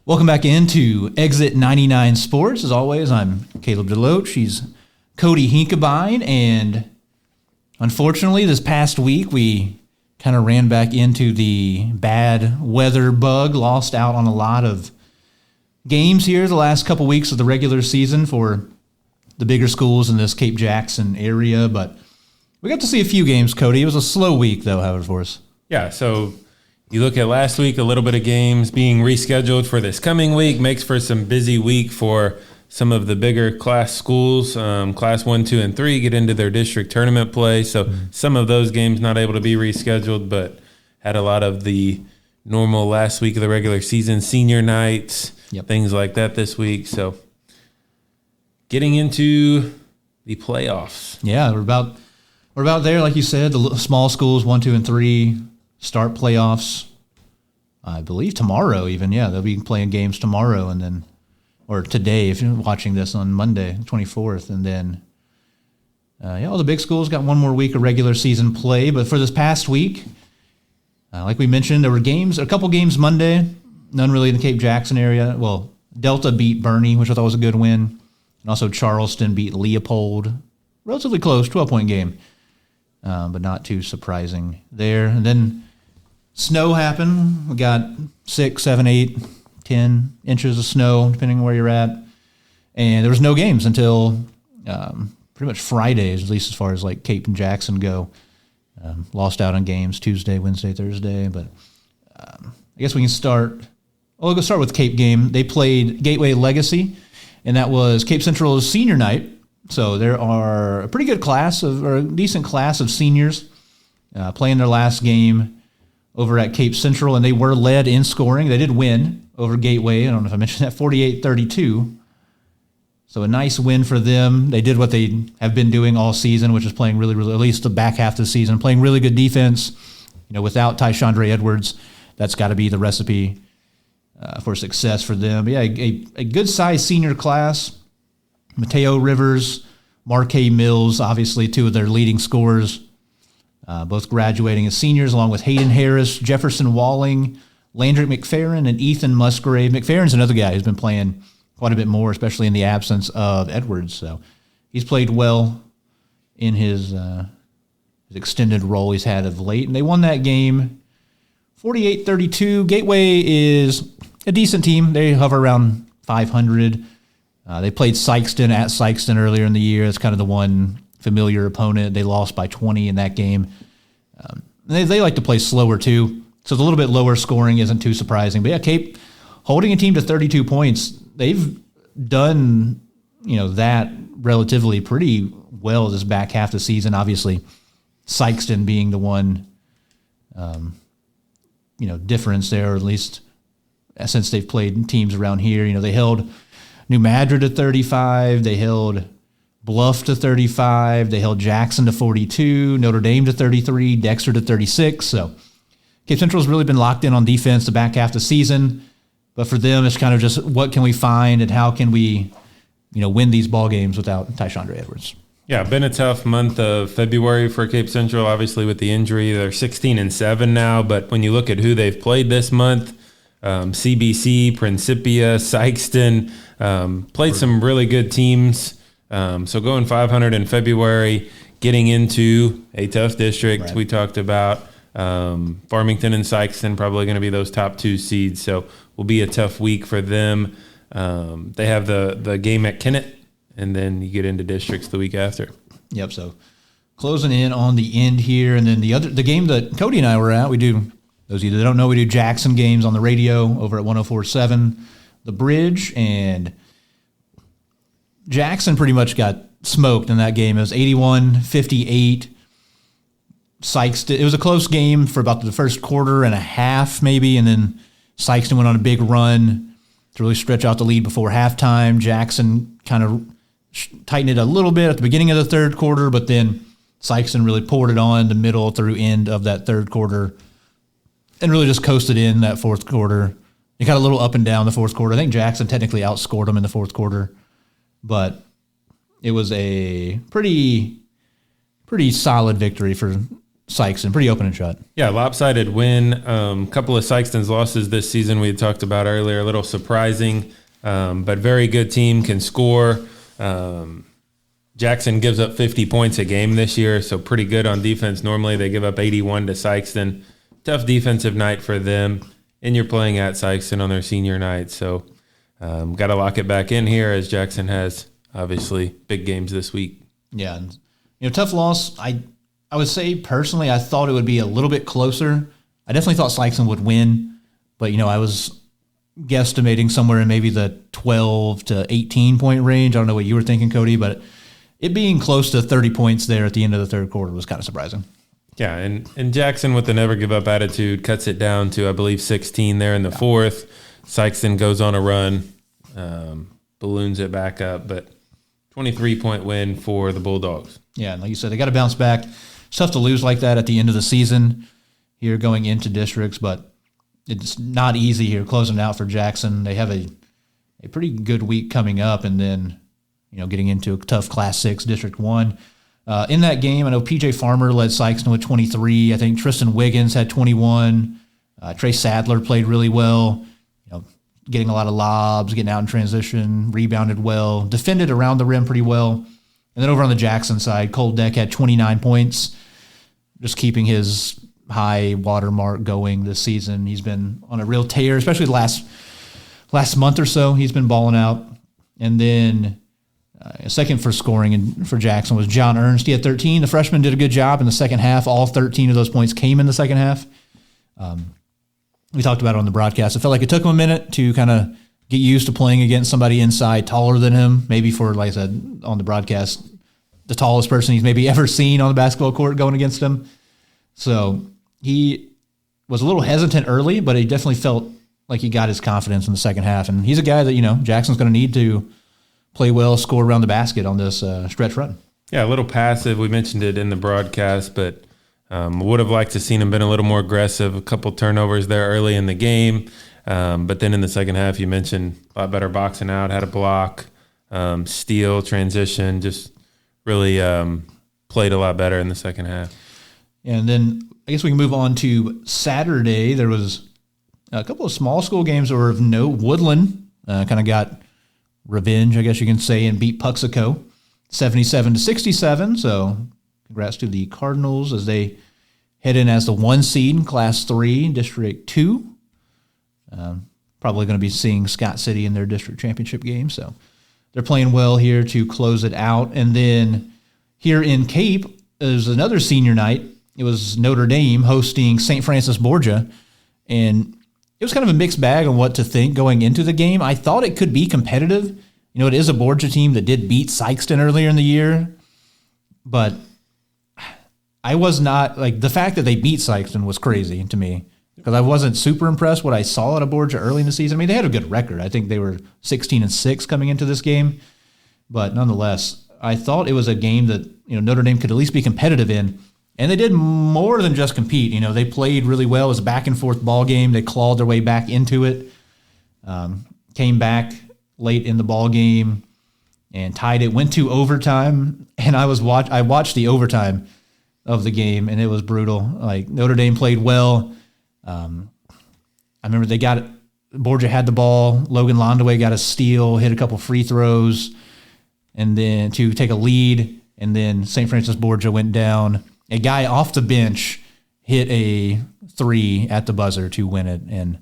Welcome back into Exit 99 Sports. As always, I'm Caleb DeLoach. She's Cody Hinkabine, and unfortunately, this past week we kind of ran back into the bad weather bug, lost out on a lot of games here the last couple weeks of the regular season for the bigger schools in this Cape Jackson area, but we got to see a few games, Cody. It was a slow week, though, however, for us. Yeah, so you look at last week, a little bit of games being rescheduled for this coming week makes for some busy week for some of the bigger class schools. Class 1, 2, and 3 get into their district tournament play. So some of those games not able to be rescheduled, but had a lot of the normal last week of the regular season, senior nights, things like that this week. So getting into the playoffs. Yeah, we're about there, like you said. The small schools, 1, 2, and 3, start playoffs, I believe tomorrow even. Yeah, they'll be playing games tomorrow and then, or today if you're watching this on Monday, 24th. And then, all the big schools got one more week of regular season play. But for this past week, like we mentioned, there were games, a couple games Monday, none really in the Cape Jackson area. Well, Delta beat Bernie, which I thought was a good win. And also Charleston beat Leopold. Relatively close, 12-point game. But not too surprising there. And then snow happened. We got 6, 7, 8, 10 inches of snow, depending on where you're at. And there was no games until pretty much Fridays, at least as far as like Cape and Jackson go. Lost out on games Tuesday, Wednesday, Thursday. But I guess we can start. Well, we'll start with Cape game. They played Gateway Legacy, and that was Cape Central's senior night. So there are a pretty good class or a decent class of seniors playing their last game over at Cape Central, and they were led in scoring. They did win over Gateway. I don't know if I mentioned that, 48-32. So a nice win for them. They did what they have been doing all season, which is playing really, at least the back half of the season, playing really good defense. You know, without Tyshandre Edwards, that's got to be the recipe for success for them. But yeah, a good-sized senior class. Mateo Rivers, Marquee Mills, obviously two of their leading scorers, both graduating as seniors, along with Hayden Harris, Jefferson Walling, Landry McFerrin, and Ethan Musgrave. McFerrin's another guy who's been playing quite a bit more, especially in the absence of Edwards. So he's played well in his extended role he's had of late. And they won that game 48-32. Gateway is a decent team. They hover around 500. They played Sikeston at Sikeston earlier in the year. It's kind of the one familiar opponent. They lost by 20 in that game. They like to play slower, too. So it's a little bit lower scoring isn't too surprising. But, yeah, Cape holding a team to 32 points, they've done, that relatively pretty well this back half of the season. Obviously, Sikeston being the one, difference there, or at least since they've played teams around here. They held New Madrid to 35. They held Bluff to 35. They held Jackson to 42. Notre Dame to 33. Dexter to 36. So Cape Central's really been locked in on defense the back half of the season. But for them, it's kind of just what can we find and how can we, win these ball games without Tyshandre Edwards. Yeah, been a tough month of February for Cape Central, obviously with the injury. They're 16-7 now, but when you look at who they've played this month, CBC, Principia, Sikeston, played some really good teams. So going 500 in February, getting into a tough district. Right. We talked about Farmington and Sikeston probably going to be those top 2 seeds. So will be a tough week for them. They have the game at Kennett, and then you get into districts the week after. Yep. So closing in on the end here, and then the game that Cody and I were at, we do. Those of you that don't know, we do Jackson games on the radio over at 104.7 The Bridge, and Jackson pretty much got smoked in that game. It was 81-58. Sikeston, it was a close game for about the first quarter and a half maybe, and then Sikeston went on a big run to really stretch out the lead before halftime. Jackson kind of tightened it a little bit at the beginning of the third quarter, but then Sikeston really poured it on the middle through end of that third quarter and really just coasted in that fourth quarter. It got a little up and down the fourth quarter. I think Jackson technically outscored them in the fourth quarter, but it was a pretty solid victory for Sikeston. Pretty open and shut. Yeah, lopsided win. Couple of Sikeston's losses this season we had talked about earlier, a little surprising, but very good team, can score. Jackson gives up 50 points a game this year, so pretty good on defense. Normally they give up 81 to Sikeston. Tough defensive night for them, and you're playing at Sikeston on their senior night, so got to lock it back in here as Jackson has, obviously, big games this week. Yeah, and, tough loss. I would say personally, I thought it would be a little bit closer. I definitely thought Sikeston would win, but I was guesstimating somewhere in maybe the 12 to 18 point range. I don't know what you were thinking, Cody, but it being close to 30 points there at the end of the third quarter was kind of surprising. Yeah, and Jackson with the never give up attitude cuts it down to, I believe, 16 there in the fourth. Sikeston goes on a run, balloons it back up, but 23-point win for the Bulldogs. Yeah, and like you said, they got to bounce back. It's tough to lose like that at the end of the season here going into districts, but it's not easy here closing out for Jackson. They have a pretty good week coming up, and then getting into a tough Class 6 District 1. In that game, I know P.J. Farmer led Sikeston with 23. I think Tristan Wiggins had 21. Trey Sadler played really well, getting a lot of lobs, getting out in transition, rebounded well, defended around the rim pretty well. And then over on the Jackson side, Cole Deck had 29 points, just keeping his high watermark going this season. He's been on a real tear, especially the last month or so. He's been balling out. And then second for scoring for Jackson was John Ernst. He had 13. The freshman did a good job in the second half. All 13 of those points came in the second half. We talked about it on the broadcast. It felt like it took him a minute to kind of get used to playing against somebody inside taller than him. Maybe for, like I said on the broadcast, the tallest person he's maybe ever seen on the basketball court going against him. So he was a little hesitant early, but he definitely felt like he got his confidence in the second half. And he's a guy that, Jackson's going to need to play well, score around the basket on this stretch run. Yeah, a little passive. We mentioned it in the broadcast, but would have liked to seen him been a little more aggressive. A couple turnovers there early in the game. But then in the second half, you mentioned a lot better boxing out, had a block, steal, transition, just really played a lot better in the second half. And then I guess we can move on to Saturday. There was a couple of small school games that were of note. Woodland kind of got revenge, I guess you can say, and beat Puxico 77-67. So congrats to the Cardinals as they head in as the 1 seed in Class 3, District 2. Probably going to be seeing Scott City in their district championship game. So they're playing well here to close it out. And then here in Cape, there's another senior night. It was Notre Dame hosting St. Francis Borgia. And it was kind of a mixed bag on what to think going into the game. I thought it could be competitive. It is a Borgia team that did beat Sikeston earlier in the year. But I was not, the fact that they beat Sikeston was crazy to me. Because I wasn't super impressed what I saw out of Borgia early in the season. I mean, they had a good record. I think they were 16-6 coming into this game. But nonetheless, I thought it was a game that Notre Dame could at least be competitive in. And they did more than just compete. They played really well. It was a back-and-forth ball game. They clawed their way back into it. Came back late in the ball game and tied it. Went to overtime. And I watched the overtime of the game, and it was brutal. Notre Dame played well. I remember Borgia had the ball. Logan Londaway got a steal, hit a couple free throws, and then to take a lead. And then St. Francis Borgia went down. A guy off the bench hit a 3 at the buzzer to win it. And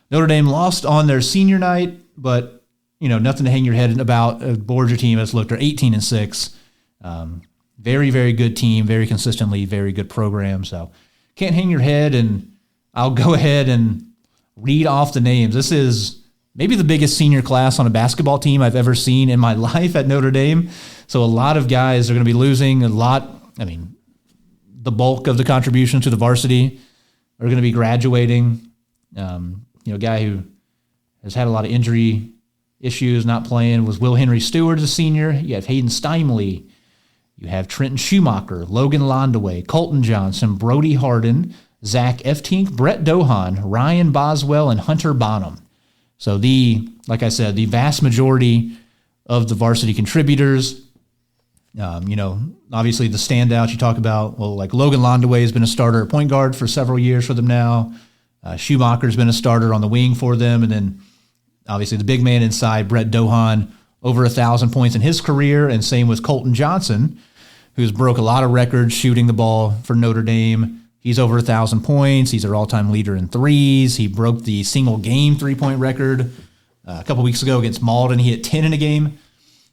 Notre Dame lost on their senior night, but nothing to hang your head about. A Borgia team has looked, they're 18-6. Very, very good team, very consistently, very good program. So can't hang your head, and I'll go ahead and read off the names. This is maybe the biggest senior class on a basketball team I've ever seen in my life at Notre Dame. So a lot of guys are going to be losing the bulk of the contribution to the varsity are going to be graduating. A guy who has had a lot of injury issues, not playing, was Will Henry Stewart as a senior. You have Hayden Steinley. You have Trenton Schumacher, Logan Londaway, Colton Johnson, Brody Harden, Zach Eftink, Brett Dohan, Ryan Boswell, and Hunter Bonham. So like I said, the vast majority of the varsity contributors. Obviously the standouts you talk about, well, like Logan Landaway has been a starter at point guard for several years for them now. Schumacher's been a starter on the wing for them. And then obviously the big man inside, Brett Dohan, over 1,000 points in his career. And same with Colton Johnson, who's broke a lot of records shooting the ball for Notre Dame. He's over 1,000 points. He's their all-time leader in threes. He broke the single game three-point record a couple weeks ago against Malden. He hit 10 in a game.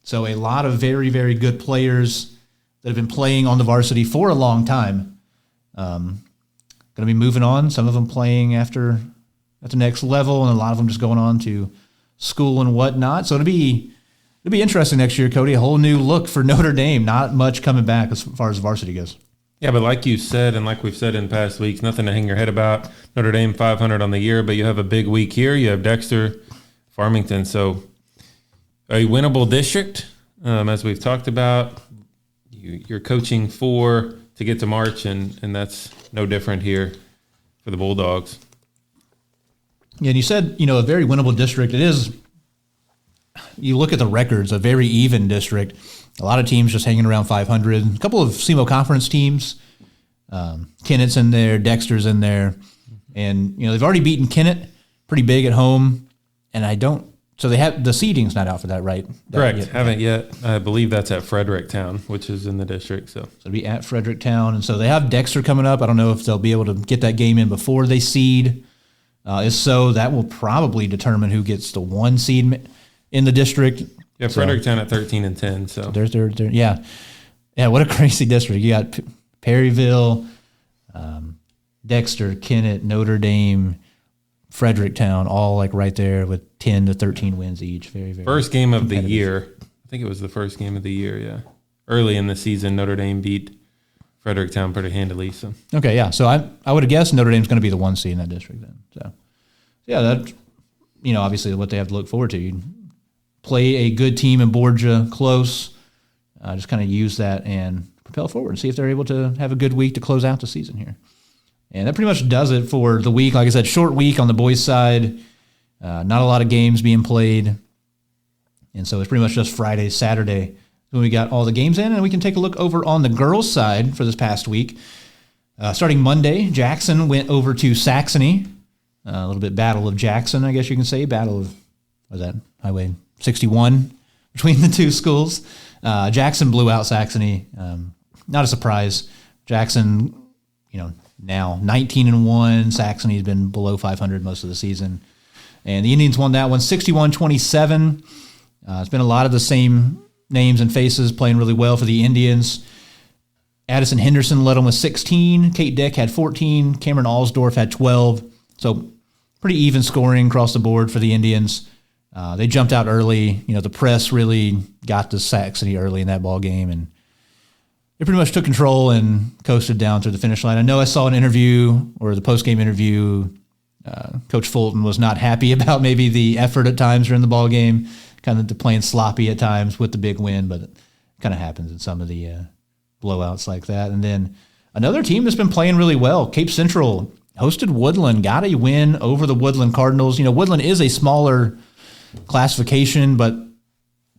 So a lot of very, very good players that have been playing on the varsity for a long time. Going to be moving on. Some of them playing at the next level, and a lot of them just going on to school and whatnot. So it'll be interesting next year, Cody. A whole new look for Notre Dame. Not much coming back as far as varsity goes. Yeah, but like you said, and like we've said in past weeks, nothing to hang your head about. Notre Dame 500 on the year, but you have a big week here. You have Dexter, Farmington. So a winnable district, as we've talked about. You're coaching 4 to get to March, and that's no different here for the Bulldogs. Yeah, and you said, a very winnable district. It is, you look at the records, a very even district. A lot of teams just hanging around 500. A couple of SEMO conference teams. Kennett's in there, Dexter's in there. And, they've already beaten Kennett pretty big at home. And so they have, the seeding's not out for that, right? Correct. Haven't yet. I believe that's at Fredericktown, which is in the district. So it'll be at Fredericktown. And so they have Dexter coming up. I don't know if they'll be able to get that game in before they seed. If so, that will probably determine who gets the 1 seed in the district. Yeah, Fredericktown at 13 and 10. So they're yeah. What a crazy district. You got Perryville, Dexter, Kennett, Notre Dame, Fredericktown, all like right there with 10 to 13 wins each. Very, very first game of the year. I think it was the first game of the year. Yeah, early in the season, Notre Dame beat Fredericktown pretty handily. So okay, yeah. So I would have guessed Notre Dame's going to be the 1 seed in that district then. So yeah, that obviously what they have to look forward to. You play a good team in Borgia close, just kind of use that and propel forward and see if they're able to have a good week to close out the season here. And that pretty much does it for the week. Like I said, short week on the boys' side. Not a lot of games being played. And so it's pretty much just Friday, Saturday when we got all the games in. And we can take a look over on the girls' side for this past week. Starting Monday, Jackson went over to Saxony. A little bit Battle of Jackson, I guess you can say. Battle of, what was that, Highway 61 between the two schools. Jackson blew out Saxony. Not a surprise. Jackson, now 19-1. Saxony's been below 500 most of the season. And the Indians won that one 61-27. It's been a lot of the same names and faces playing really well for the Indians. Addison Henderson led them with 16. Kate Dick had 14. Cameron Alsdorf had 12. So pretty even scoring across the board for the Indians. They jumped out early. The press really got to Saxony early in that ball game, and they pretty much took control and coasted down through the finish line. I know I saw an interview, or the post-game interview, Coach Fulton was not happy about maybe the effort at times during the ball game, kind of playing sloppy at times with the big win, but it kind of happens in some of the blowouts like that. And then another team that's been playing really well, Cape Central hosted Woodland, got a win over the Woodland Cardinals. Woodland is a smaller classification, but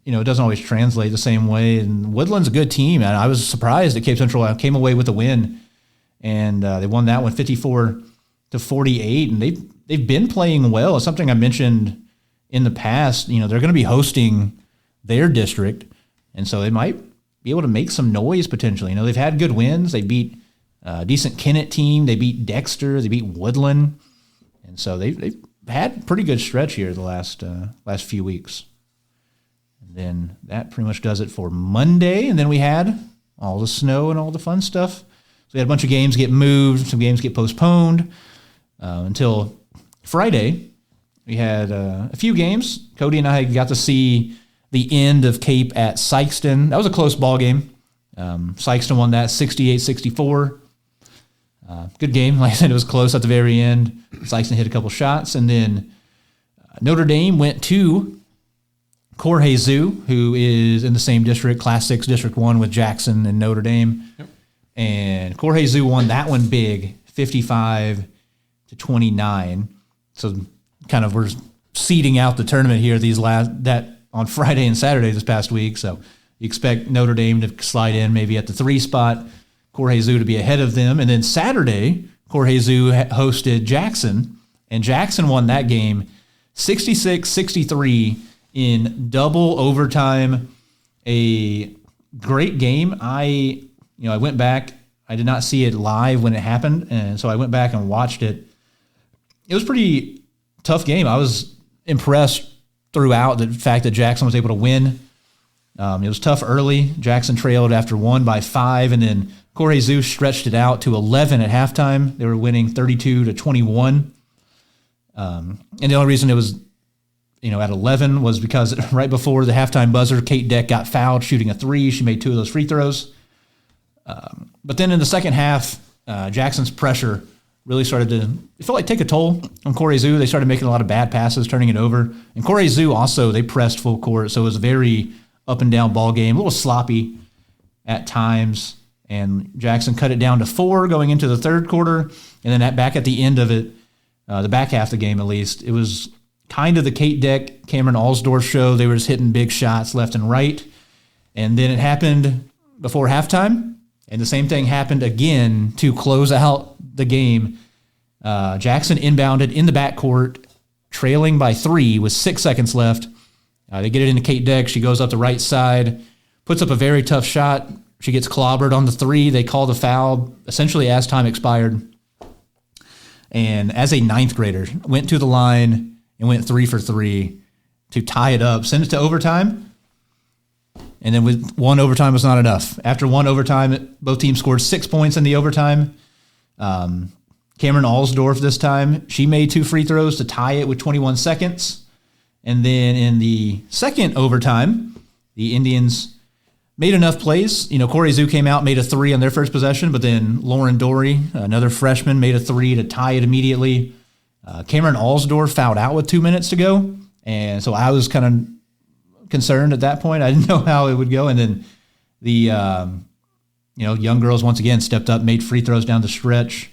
it doesn't always translate the same way. And Woodland's a good team, and I was surprised that Cape Central came away with a win, and they won that one 54-48. And they've been playing well. It's something I mentioned in the past. They're going to be hosting their district, and so they might be able to make some noise potentially. They've had good wins. They beat a decent Kennett team. They beat Dexter. They beat Woodland, and so they've had a pretty good stretch here the last few weeks. And then that pretty much does it for Monday. And then we had all the snow and all the fun stuff. So we had a bunch of games get moved, some games get postponed until Friday. We had a few games. Cody and I got to see the end of Cape at Sikeston. That was a close ball game. Sikeston won that 68-64. Good game. Like I said, it was close at the very end. Sikeston hit a couple shots. And then Notre Dame went to Corhezu, who is in the same district, Class 6, District 1 with Jackson and Notre Dame. Yep. And Corhezu won that one big, 55-29. So kind of we're seeding out the tournament here that on Friday and Saturday this past week. So You expect Notre Dame to slide in maybe at the 3 spot, Correzu to be ahead of them. And then Saturday, Correzu hosted Jackson, and Jackson won that game 66-63 in double overtime. A great game. I went back. I did not see it live when it happened, and so I went back and watched it. It was a pretty tough game. I was impressed throughout the fact that Jackson was able to win. It was tough early. Jackson trailed after 1 by 5, and then Correzu stretched it out to 11 at halftime. They were winning 32-21. And the only reason it was, at 11 was because right before the halftime buzzer, Kate Deck got fouled shooting a 3. She made 2 of those free throws. But then in the second half, Jackson's pressure really started to, it felt like, take a toll on Correzu. They started making a lot of bad passes, turning it over. And Correzu also, they pressed full court, so it was a very up and down ball game, a little sloppy at times. And Jackson cut it down to 4 going into the third quarter. And then back at the end of it, the back half of the game at least, it was kind of the Kate Deck, Cameron Alsdorf show. They were just hitting big shots left and right. And then it happened before halftime. And the same thing happened again to close out the game. Jackson inbounded in the backcourt, trailing by 3 with 6 seconds left. They get it into Kate Deck. She goes up the right side, puts up a very tough shot. She gets clobbered on the 3. They call the foul essentially as time expired. And as a 9th grader, went to the line and went 3 for 3 to tie it up, send it to overtime. And then with 1 overtime was not enough. After 1 overtime, both teams scored 6 points in the overtime. Cameron Alsdorf this time, she made 2 free throws to tie it with 21 seconds. And then in the second overtime, the Indians made enough plays. Correzu came out, made a 3 on their first possession, but then Lauren Dory, another freshman, made a 3 to tie it immediately. Cameron Alsdorf fouled out with 2 minutes to go. And so I was kind of concerned at that point. I didn't know how it would go. And then the young girls once again stepped up, made free throws down the stretch.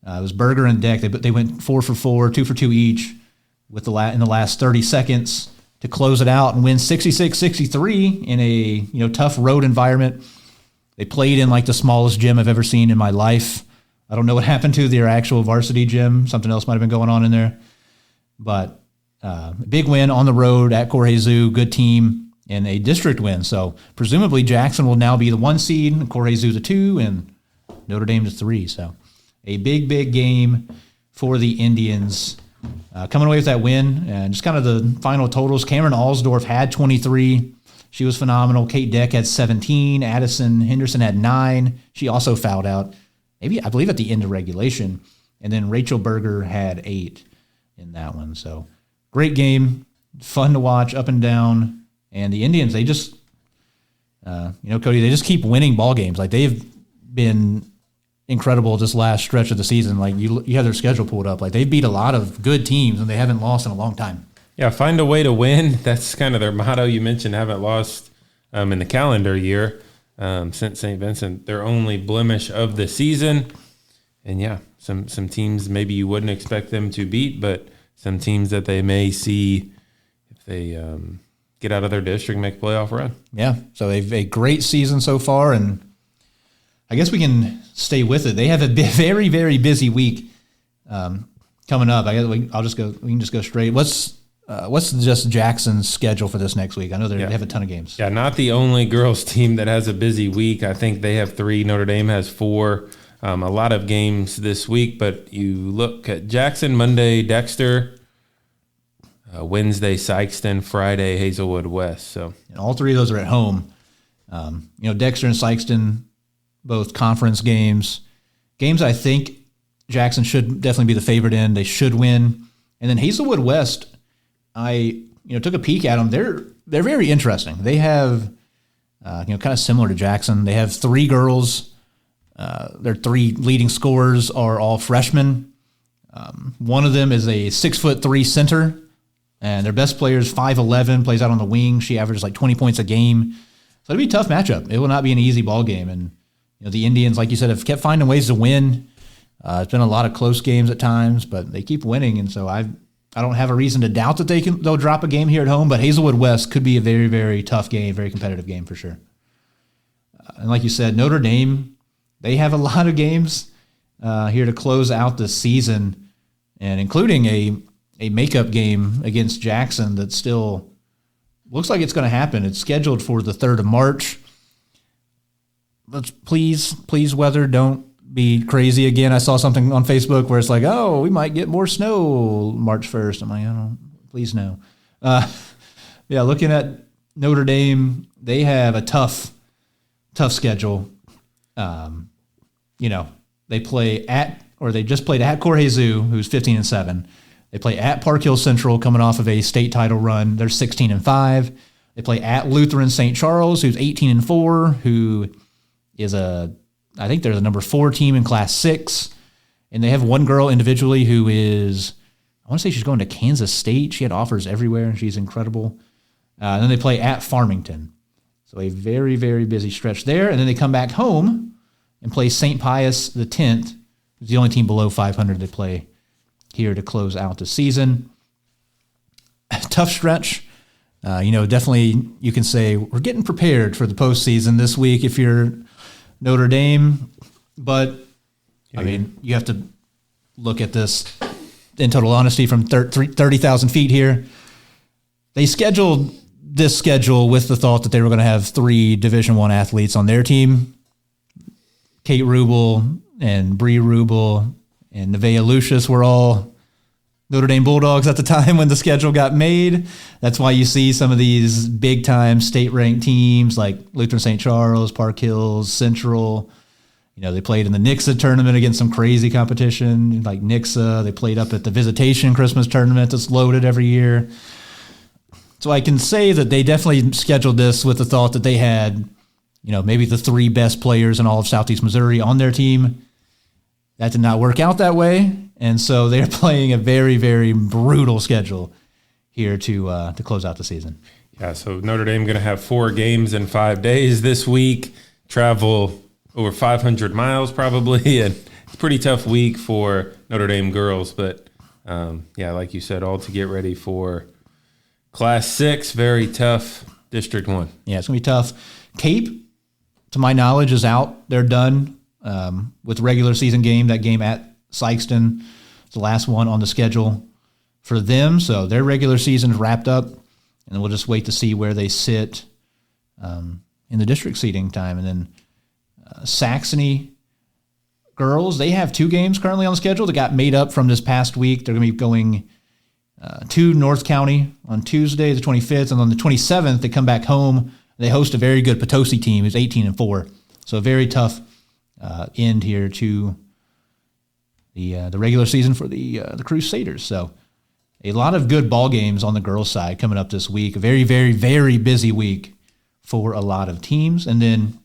It was Berger and Deck. They went 4 for 4, 2 for 2 each in the last 30 seconds to close it out and win 66-63 in a tough road environment. They played in like the smallest gym I've ever seen in my life. I don't know what happened to their actual varsity gym. Something else might have been going on in there. But big win on the road at Correzu, good team, and a district win. So presumably Jackson will now be the 1 seed, Correzu the 2, and Notre Dame the 3. So a big, big game for the Indians. Coming away with that win, and just kind of the final totals. Cameron Alsdorf had 23. She was phenomenal. Kate Deck had 17. Addison Henderson had 9. She also fouled out, I believe at the end of regulation. And then Rachel Berger had 8 in that one. So great game, fun to watch, up and down. And the Indians, they just, Cody, they just keep winning ball games. Like, they've been incredible this last stretch of the season. Like, you have their schedule pulled up. Like, they've beat a lot of good teams, and they haven't lost in a long time. Yeah, find a way to win. That's kind of their motto. You mentioned haven't lost in the calendar year since St. Vincent. Their only blemish of the season. And, yeah, some teams maybe you wouldn't expect them to beat, but some teams that they may see if they get out of their district, make a playoff run. Yeah, so they've a great season so far, and I guess we can stay with it. They have a very, very busy week coming up. I guess we can just go straight. What's just Jackson's schedule for this next week? I know they have a ton of games. Yeah, not the only girls team that has a busy week. I think they have 3. Notre Dame has 4. A lot of games this week, but you look at Jackson, Monday, Dexter, Wednesday, Sikeston, Friday, Hazelwood West. So, and all 3 of those are at home. Dexter and Sikeston, both conference games. Games I think Jackson should definitely be the favorite in. They should win. And then Hazelwood West, I took a peek at them. They're very interesting. They have kind of similar to Jackson. They have 3 girls. Their 3 leading scorers are all freshmen. One of them is a 6'3" center, and their best player is 5'11", plays out on the wing. She averages like 20 points a game. So it'll be a tough matchup. It will not be an easy ball game. And the Indians, like you said, have kept finding ways to win. It's been a lot of close games at times, but they keep winning. And so I don't have a reason to doubt that they'll drop a game here at home, but Hazelwood West could be a very, very tough game, very competitive game for sure. And like you said, Notre Dame, they have a lot of games here to close out the season, and including a makeup game against Jackson that still looks like it's going to happen. It's scheduled for the 3rd of March. But please, weather, don't be crazy again. I saw something on Facebook where it's like, oh, we might get more snow March 1st. I'm like, oh, please no. Yeah, looking at Notre Dame, they have a tough schedule. They play they just played at Corhezu, who's 15-7. They play at Park Hill Central, coming off of a state title run. They're 16-5. They play at Lutheran St. Charles, who's 18-4, who is I think they're the number 4 team in Class 6. And they have one girl individually who is, I want to say she's going to Kansas State. She had offers everywhere, and she's incredible. And then they play at Farmington. So a very, very busy stretch there. And then they come back home and play St. Pius X, who's the only team below 500 they play here to close out the season. Tough stretch. Definitely you can say we're getting prepared for the postseason this week if you're Notre Dame. But, you have to look at this in total honesty from 30,000 feet here. They scheduled this schedule with the thought that they were going to have 3 Division I athletes on their team. Kate Rubel and Bree Rubel and Nevaeh Lucius were all Notre Dame Bulldogs at the time when the schedule got made. That's why you see some of these big-time state-ranked teams like Lutheran St. Charles, Park Hills, Central. They played in the Nixa tournament against some crazy competition like Nixa. They played up at the Visitation Christmas tournament that's loaded every year. So I can say that they definitely scheduled this with the thought that they had, maybe the 3 best players in all of Southeast Missouri on their team. That did not work out that way, and so they're playing a very, very brutal schedule here to close out the season. Yeah, so Notre Dame going to have 4 games in 5 days this week, travel over 500 miles probably, and it's a pretty tough week for Notre Dame girls. But, like you said, all to get ready for Class 6, very tough District 1. Yeah, it's going to be tough. Cape, to my knowledge, is out. They're done with regular season game. That game at Sikeston is the last one on the schedule for them. So their regular season's wrapped up, and we'll just wait to see where they sit in the district seeding time. And then Saxony girls, they have 2 games currently on the schedule that got made up from this past week. They're going to be going to North County on Tuesday, the 25th, and on the 27th, they come back home. They host a very good Potosi team who's 18-4. So a very tough end here to the regular season for the Crusaders. So a lot of good ball games on the girls' side coming up this week. A very, very, very busy week for a lot of teams. And then,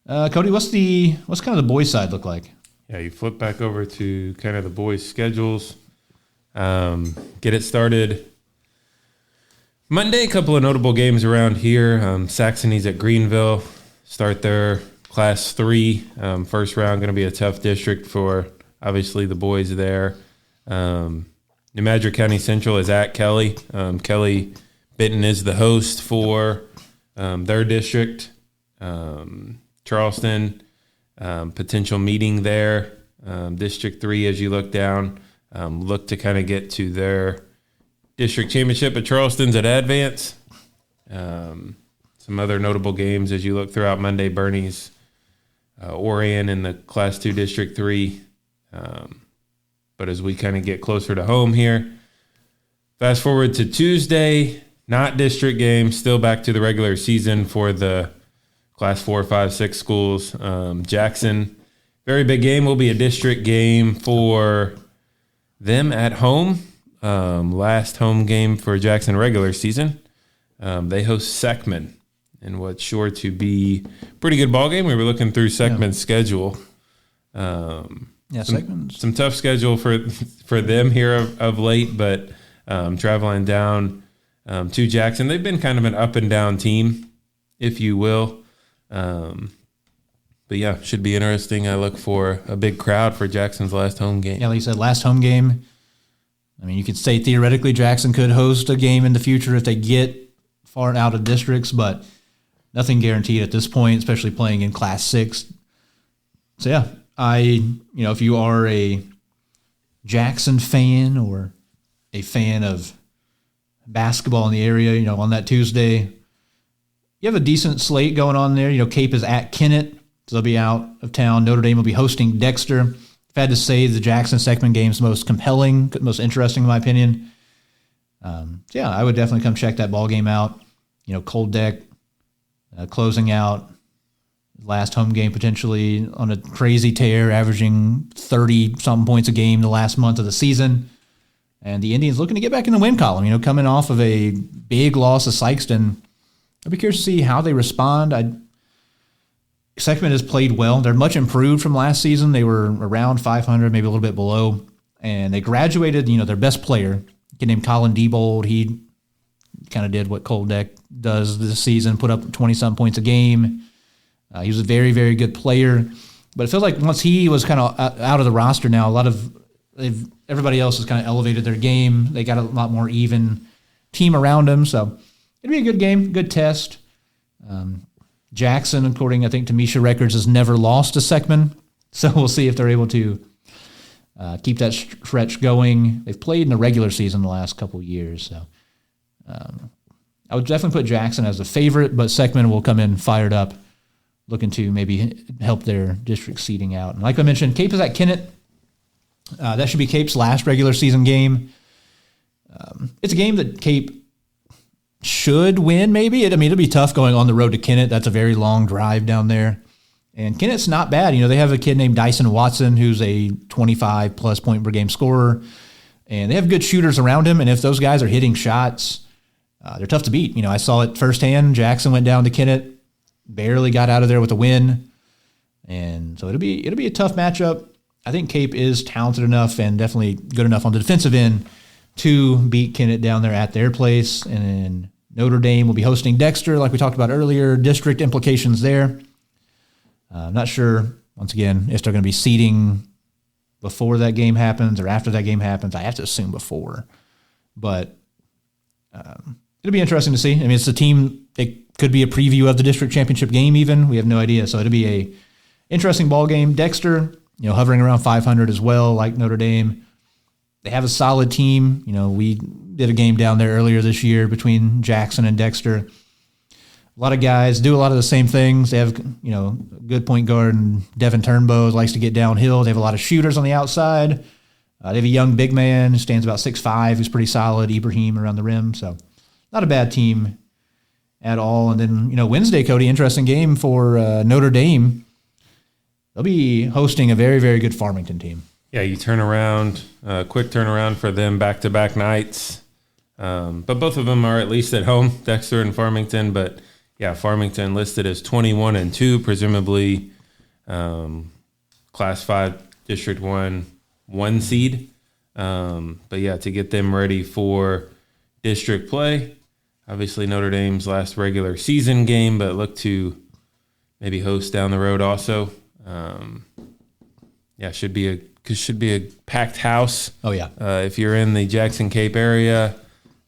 Cody, what's kind of the boys' side look like? Yeah, you flip back over to kind of the boys' schedules. Get it started Monday. A couple of notable games around here. Saxony's at Greenville. Start their Class 3 first round. Going to be a tough district for obviously the boys there. New Madrid County Central is at Kelly. Kelly Benton is the host for their district. Charleston, potential meeting there. District 3, as you look down, look to kind of get to their district championship, but Charleston's at Advance. Some other notable games as you look throughout Monday, Bernie's Orion in the Class 2 District 3. But as we kind of get closer to home here, fast forward to Tuesday, not district game, still back to the regular season for the Class 4, 5, 6 schools. Jackson, very big game, will be a district game for them at home. Last home game for Jackson regular season. They host Seckman in what's sure to be a pretty good ball game. We were looking through Seckman's schedule. Some tough schedule for them here of late, but traveling down to Jackson. They've been kind of an up and down team, if you will. But yeah, should be interesting. I look for a big crowd for Jackson's last home game. Yeah, like you said, last home game. I mean, you could say theoretically Jackson could host a game in the future if they get far out of districts, but nothing guaranteed at this point, especially playing in Class 6. So, yeah, if you are a Jackson fan or a fan of basketball in the area, on that Tuesday, you have a decent slate going on there. Cape is at Kennett, so they'll be out of town. Notre Dame will be hosting Dexter. I've had to say the Jackson-Seckman game is the most compelling, most interesting in my opinion. I would definitely come check that ball game out. Cold Deck closing out last home game potentially on a crazy tear, averaging 30-something points a game the last month of the season. And the Indians looking to get back in the win column, coming off of a big loss to Sikeston. I'd be curious to see how they respond. Seckman has played well. They're much improved from last season. They were around 500, maybe a little bit below. And they graduated, their best player, a kid named Colin Diebold. He kind of did what Cold Deck does this season, put up 20-some points a game. He was a very, very good player. But it feels like once he was kind of out of the roster now, everybody else has kind of elevated their game. They got a lot more even team around them. So it'd be a good game, good test. Jackson, according, I think, to Misha Records, has never lost to Seckman. So we'll see if they're able to keep that stretch going. They've played in the regular season the last couple of years. So I would definitely put Jackson as a favorite, but Seckman will come in fired up, looking to maybe help their district seeding out. And like I mentioned, Cape is at Kennett. That should be Cape's last regular season game. It's a game that Cape should win, maybe. It'll be tough going on the road to Kennett. That's a very long drive down there. And Kennett's not bad. They have a kid named Dyson Watson who's a 25-plus point per game scorer. And they have good shooters around him. And if those guys are hitting shots, they're tough to beat. I saw it firsthand. Jackson went down to Kennett, barely got out of there with a win. And so it'll be a tough matchup. I think Cape is talented enough and definitely good enough on the defensive end to beat Kennett down there at their place. And then Notre Dame will be hosting Dexter, like we talked about earlier. District implications there. I'm not sure, once again, if they're going to be seeding before that game happens or after that game happens. I have to assume before. But it'll be interesting to see. It's a team, it could be a preview of the district championship game even. We have no idea. So it'll be a interesting ball game. Dexter, hovering around 500 as well, like Notre Dame. They have a solid team. We did a game down there earlier this year between Jackson and Dexter. A lot of guys do a lot of the same things. They have, a good point guard, and Devin Turnbow likes to get downhill. They have a lot of shooters on the outside. They have a young big man who stands about 6'5", who's pretty solid, Ibrahim around the rim. So not a bad team at all. And then, Wednesday, Cody, interesting game for Notre Dame. They'll be hosting a very, very good Farmington team. Yeah, you turn around, quick turnaround for them back-to-back nights. But both of them are at least at home, Dexter and Farmington. But, yeah, Farmington listed as 21-2, presumably Class 5, District 1 seed. But, yeah, to get them ready for district play. Obviously, Notre Dame's last regular season game, but look to maybe host down the road also. Should be a packed house. Oh, yeah. If you're in the Jackson Cape area,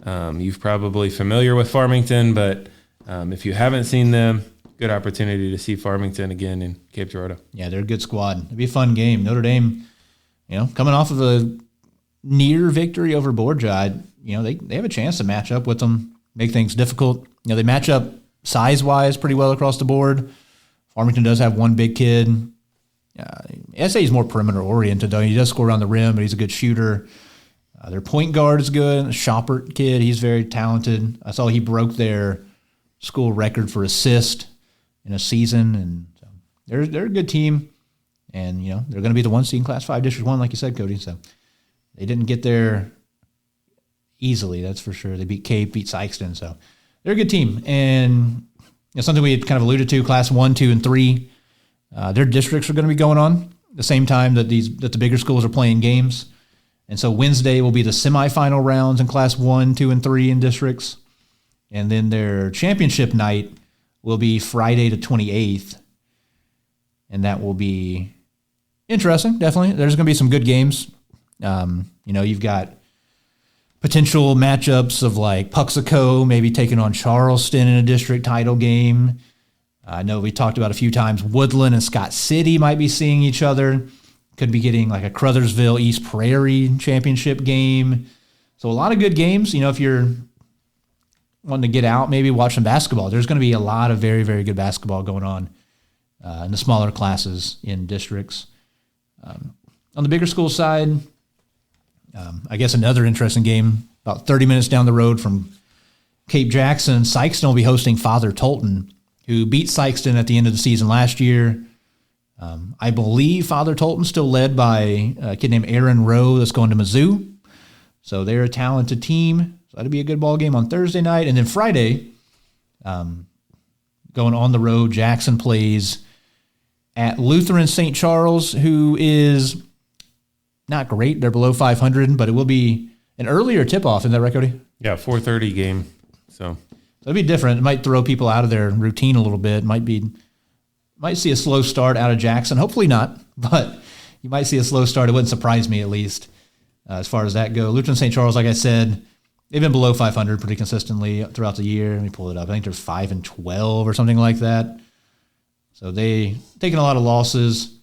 you're probably familiar with Farmington, but if you haven't seen them, good opportunity to see Farmington again in Cape Girardeau. Yeah, they're a good squad. It'll be a fun game. Notre Dame, coming off of a near victory over Borgia, they have a chance to match up with them, make things difficult. They match up size-wise pretty well across the board. Farmington does have one big kid. SA is more perimeter-oriented, though. He does score around the rim, but he's a good shooter. Their point guard is good. Shoppert kid, he's very talented. I saw he broke their school record for assist in a season, and so they're a good team. And, they're going to be the 1 seed in Class 5 District 1, like you said, Cody. So they didn't get there easily, that's for sure. They beat Cape, beat Sikeston, so they're a good team. And something we had kind of alluded to, Class 1, 2, and 3, their districts are going to be going on the same time that the bigger schools are playing games. And so Wednesday will be the semifinal rounds in Class 1, 2, and 3 in districts. And then their championship night will be Friday the 28th. And that will be interesting, definitely. There's going to be some good games. You've got potential matchups of like Puxico maybe taking on Charleston in a district title game. I know we talked about a few times Woodland and Scott City might be seeing each other. Could be getting like a Crothersville East Prairie championship game. So a lot of good games. If you're wanting to get out, maybe watch some basketball. There's going to be a lot of very, very good basketball going on in the smaller classes in districts. On the bigger school side, I guess another interesting game, about 30 minutes down the road from Cape Jackson, Sikeston will be hosting Father Tolton, who beat Sikeston at the end of the season last year. I believe Father Tolton's still led by a kid named Aaron Rowe that's going to Mizzou. So they're a talented team. So that'll be a good ball game on Thursday night. And then Friday, going on the road, Jackson plays at Lutheran St. Charles, who is not great. They're below 500, but it will be an earlier tip-off. Isn't that right, Cody? Yeah, 4:30 game. So it'll be different. It might throw people out of their routine a little bit. Might see a slow start out of Jackson. Hopefully not, but you might see a slow start. It wouldn't surprise me, at least, as far as that goes. Lutheran St. Charles, like I said, they've been below 500 pretty consistently throughout the year. Let me pull it up. I think they're 5-12 or something like that. So they taking a lot of losses.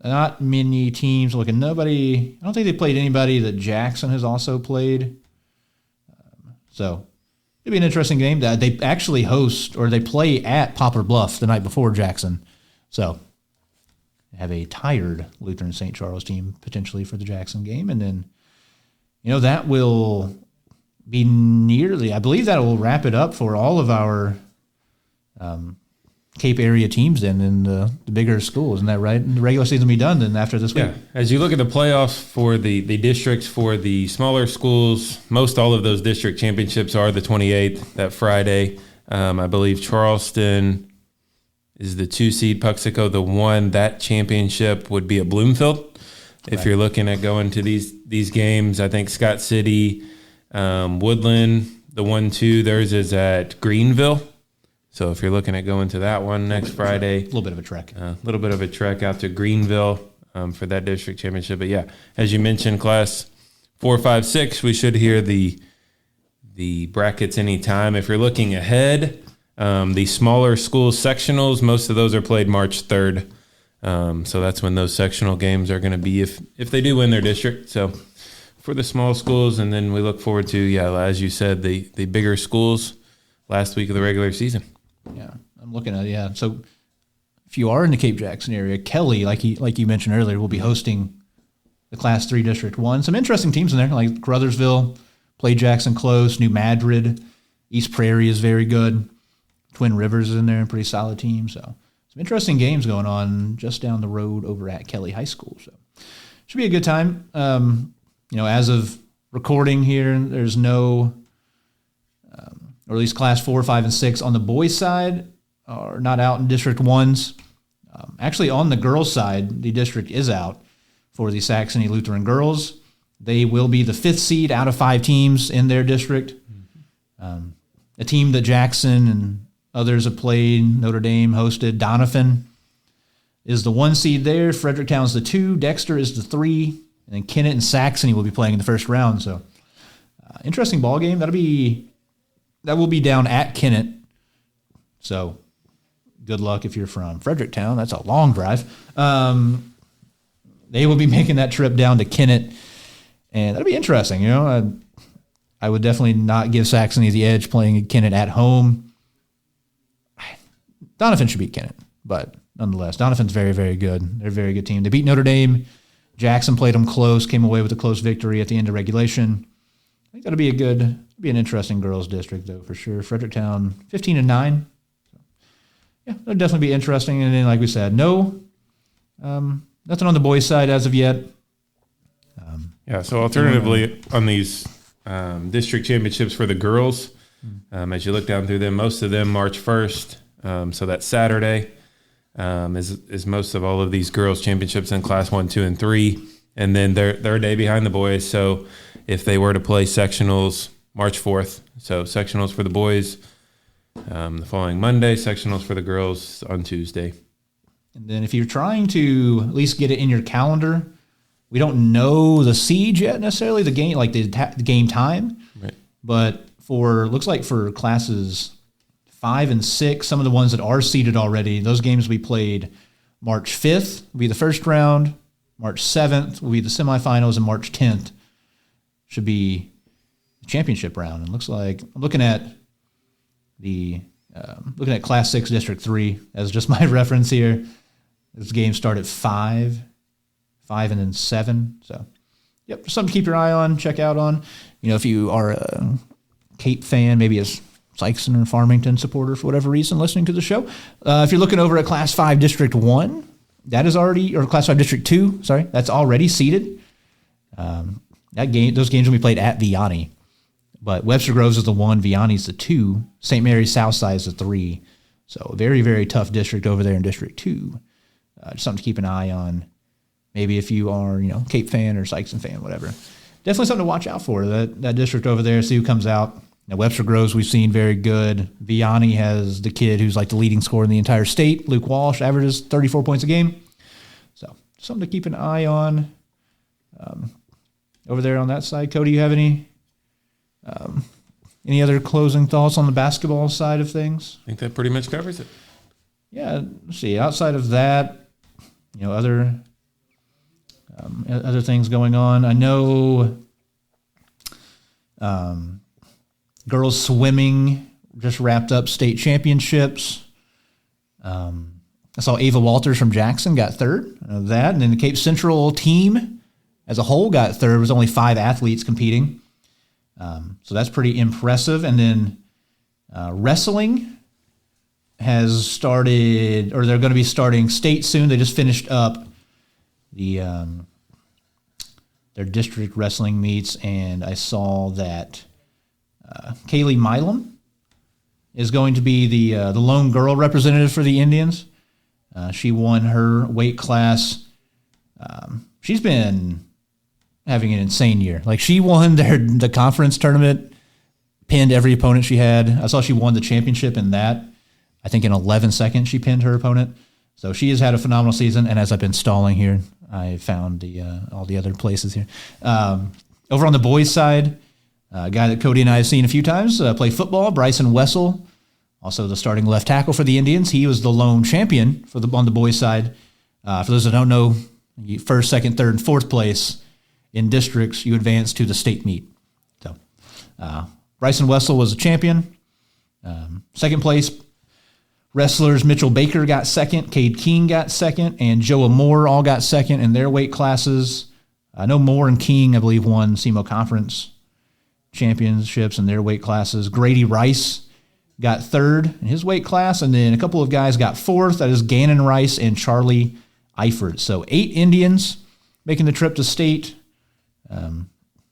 Not many teams looking. Nobody. I don't think they played anybody that Jackson has also played. So it'll be an interesting game. They actually host, or they play at Poplar Bluff the night before Jackson. So they have a tired Lutheran St. Charles team potentially for the Jackson game. And then, that will be nearly, I believe that will wrap it up for all of our Cape area teams then in the bigger schools. Isn't that right? And the regular season will be done then after this week. Yeah. As you look at the playoffs for the districts for the smaller schools, most all of those district championships are the 28th, that Friday. I believe Charleston is the 2 seed, Puxico the 1. That championship would be at Bloomfield. If you're looking at going to these games, I think Scott City, Woodland, the 1-2, theirs is at Greenville. So if you're looking at going to that one next Friday. A little bit of a trek. A little bit of a trek out to Greenville for that district championship. But, yeah, as you mentioned, Class 4, 5, 6, we should hear the brackets anytime. If you're looking ahead, the smaller school sectionals, most of those are played March 3rd. So that's when those sectional games are going to be if they do win their district. So for the small schools, and then we look forward to, as you said, the bigger schools last week of the regular season. Yeah, I'm looking at it. Yeah, so if you are in the Cape Jackson area, Kelly, like you mentioned earlier, will be hosting the Class 3 District 1. Some interesting teams in there, like Crothersville, played Jackson close. New Madrid, East Prairie is very good. Twin Rivers is in there, a pretty solid team. So some interesting games going on just down the road over at Kelly High School. So should be a good time. As of recording here, there's no or at least Class 4, 5, and 6 on the boys' side are not out in District 1s. Actually, on the girls' side, the district is out for the Saxony Lutheran girls. They will be the 5th seed out of 5 teams in their district. A team that Jackson and others have played, Notre Dame hosted, Doniphan is the 1 seed there. Fredericktown's the 2. Dexter is the 3. And then Kennett and Saxony will be playing in the first round. So interesting ball game. That will be down at Kennett. So good luck if you're from Fredericktown. That's a long drive. They will be making that trip down to Kennett, and that'll be interesting. I would definitely not give Saxony the edge playing Kennett at home. Doniphan should beat Kennett, but nonetheless, Doniphan's very, very good. They're a very good team. They beat Notre Dame. Jackson played them close, came away with a close victory at the end of regulation. I think that'll be an interesting girls' district, though, for sure. Fredericktown, 15-9. So, yeah, it'll definitely be interesting. And then, like we said, nothing on the boys' side as of yet. So alternatively, on these district championships for the girls, as you look down through them, most of them March 1st. So that's Saturday is most of all of these girls' championships in Class 1, 2, and 3. And then they're a day behind the boys. So if they were to play sectionals March 4th, so sectionals for the boys the following Monday, sectionals for the girls on Tuesday. And then if you're trying to at least get it in your calendar We don't know the siege yet necessarily, the game, like the game time. Right. But looks like for classes 5 and 6, some of the ones that are seeded already, those games will be played March 5th will be the first round, March 7th will be the semifinals, and March 10th should be the championship round. And looks like I'm looking at Class 6 District 3 as just my reference here. This game start at 5 and then 7. So, yep, something to keep your eye on, check out on. If you are a Cape fan, maybe a Sikeston or Farmington supporter for whatever reason, listening to the show. If you're looking over at Class 5 District 1, that is already, or Class 5 District 2, sorry, that's already seeded. Those games will be played at Vianney. But Webster Groves is the 1, Vianney's the 2, St. Mary's Southside is the 3. So a very, very tough district over there in District 2. Just something to keep an eye on. Maybe if you are, Cape fan or Sikeston fan, whatever. Definitely something to watch out for, that district over there, see who comes out. Now, Webster Groves we've seen very good. Vianney has the kid who's like the leading scorer in the entire state. Luke Walsh averages 34 points a game. So something to keep an eye on. Over there on that side, Cody, you have any other closing thoughts on the basketball side of things? I think that pretty much covers it. Yeah, let's see. Outside of that, other things going on. I know girls swimming just wrapped up state championships. I saw Ava Walters from Jackson got third. I know that. And then the Cape Central team as a whole got third. There was only 5 athletes competing. So that's pretty impressive. And then wrestling has started, or they're going to be starting state soon. They just finished up their district wrestling meets, and I saw that Kaylee Milam is going to be the lone girl representative for the Indians. She won her weight class. She's been having an insane year. Like, she won the conference tournament, pinned every opponent she had. I saw she won the championship in that. I think in 11 seconds she pinned her opponent. So she has had a phenomenal season. And as I've been stalling here, I found all the other places here. Over on the boys' side, a guy that Cody and I have seen a few times play football, Bryson Wessel, also the starting left tackle for the Indians. He was the lone champion on the boys' side. For those that don't know, first, second, third, and fourth place in districts, you advance to the state meet. So Bryson Wessel was a champion. Second place, wrestlers Mitchell Baker got second, Cade King got second, and Joa Moore all got second in their weight classes. I know Moore and King, I believe, won SEMO Conference championships in their weight classes. Grady Rice got third in his weight class, and then a couple of guys got fourth. That is Gannon Rice and Charlie Eifert. So 8 Indians making the trip to state.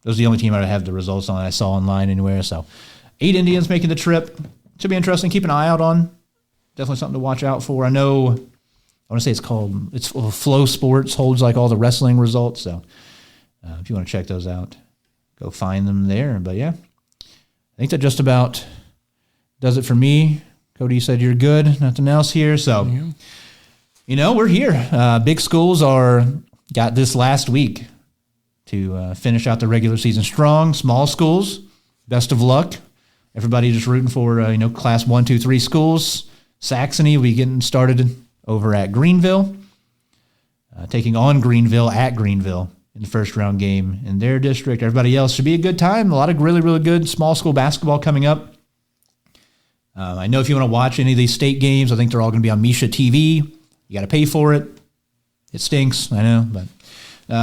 Those are the only team I have the results on I saw online anywhere. So 8 Indians making the trip. Should be interesting. Keep an eye out on. Definitely something to watch out for. I want to say it's Flow Sports holds like all the wrestling results. So if you want to check those out, go find them there. But yeah, I think that just about does it for me. Cody, you said you're good. Nothing else here. So, we're here. Big schools got this last week to finish out the regular season strong. Small schools, best of luck. Everybody just rooting for, class 1, 2, 3 schools. Saxony will be getting started over at Greenville, taking on Greenville at Greenville in the first round game in their district. Everybody else should be a good time. A lot of really, really good small school basketball coming up. I know if you want to watch any of these state games, I think they're all going to be on Misha TV. You got to pay for it. It stinks, I know, but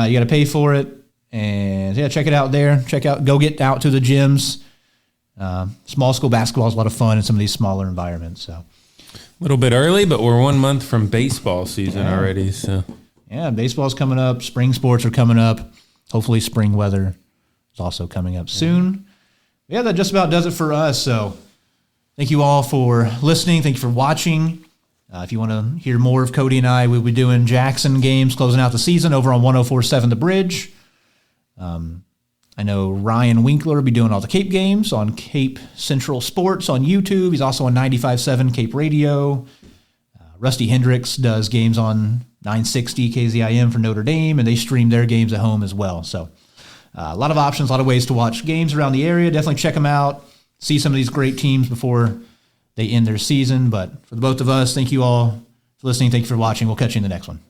you got to pay for it. And yeah, check it out there. Go get out to the gyms. Small school basketball is a lot of fun in some of these smaller environments. So a little bit early, but we're 1 month from baseball season already. So yeah, baseball's coming up. Spring sports are coming up. Hopefully spring weather is also coming up soon. Yeah, that just about does it for us. So thank you all for listening. Thank you for watching. If you want to hear more of Cody and I, we'll be doing Jackson games closing out the season over on 104.7 The Bridge. I know Ryan Winkler will be doing all the Cape games on Cape Central Sports on YouTube. He's also on 95.7 Cape Radio. Rusty Hendricks does games on 960 KZIM for Notre Dame, and they stream their games at home as well. So a lot of options, a lot of ways to watch games around the area. Definitely check them out. See some of these great teams before they end their season. But for the both of us, thank you all for listening. Thank you for watching. We'll catch you in the next one.